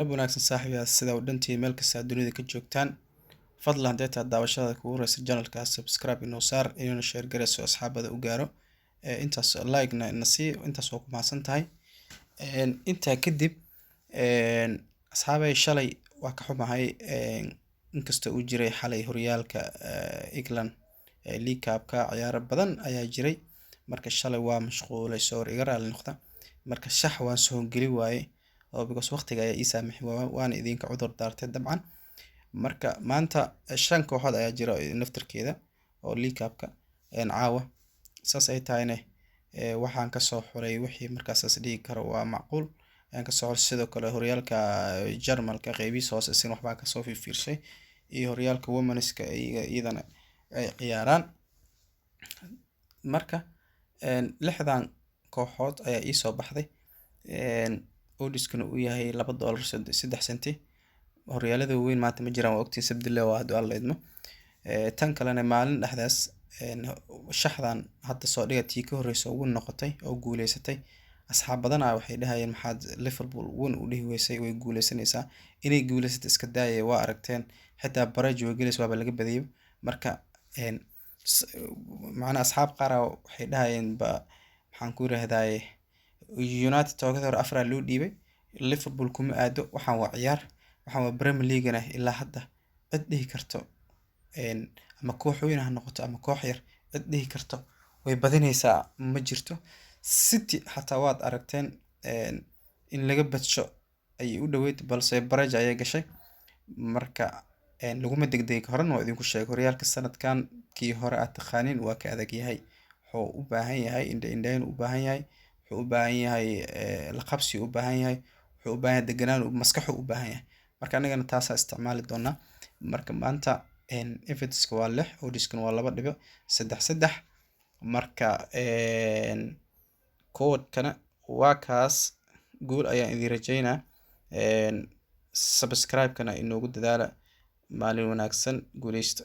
Lab wanaagsan saaxiibayaal sida u dhantii meel kasta dunida ka joogtaan. Fadlan deeta daawashada kugu horeysa channelka subscribe inoo saar inuu share gareyso asxaabada u gaaro. Intaas like na sii intaas oo ku mahadsan tahay. Intaa kadib asxaabay shalay waa ka xumahay inkastoo uu jiray xalay horyaalka England League Cup-ka ciyaaro badan ayaa jiray. Marka shalay waa mashquulay soo iga raali noqda. Marka shax waan soo geli waaye oo because waqtiga ayaa ii saamixi waan idinka cudur daartay dabcan. Marka maanta shan kooxood ayaa jira naftarkeeda oo League Cup-ka caawa saas ay tahayna waxaan ka soo xuray wixii markaas as dhigi karo waa macquul. Ayaan ka soo xuray sidoo kale horyaalka Jarmalka qeybiisa hoose sin waxbaa ka soo fiirshay iyo horyaalka Women's-ka iyadana ay ciyaaraan. Marka lixdan kooxood ayaa ii soo baxday oodiskuna uu yahay $2.3 horyaalada weyn maanta ma jiraan waa ogtiin sabdile waa hadda alla idmo tan kalena maalin dhexdaas shaxdan hadda soo dhigatii ka horeyso ugu noqotay oo guuleysatay asxaab badan waxay dhahayeen maxaad Liverpool win u dhihi weysay way guuleysanaysaa inay guuleysatay iska daayay waa aragteen xitaa barrage way gelis waaba laga badiyay marka macna asxaab qaar waxay dhahayeen ba maxaan ku raahday United toogada hore afar loo dhiibay Liverpool kuma aado waxaan waa ciyaar waxaan waa Premier League-na ilaa hadda cid dhihi karto ama koox weyn ha noqoto ama koox yar cid dhihi karto way badinaysaa ma jirto City xataa waad aragteen in laga badsho ay u dhaweyd balse barrage ayay gashay marka laguma degdeg horena waa idinku sheegay horyaalka sanadkan kii hore aad taqaanin waa ka adag yahay wuxuu u baahan yahay indhayn u baahan yahay wuxuu u baahan yahay la qabsi u baahan yahay wuxuu u baahan yahay deganaan maskaxu u baahan yahay marka anagana taas isticmaali doona marka maanta Everton waa 6 oodiskuna waa 2.3 marka koodkana waa kaas guul ayaan idin rajaynaa subscribe-kana inoogu dadaala maalin wanaagsan guuleysta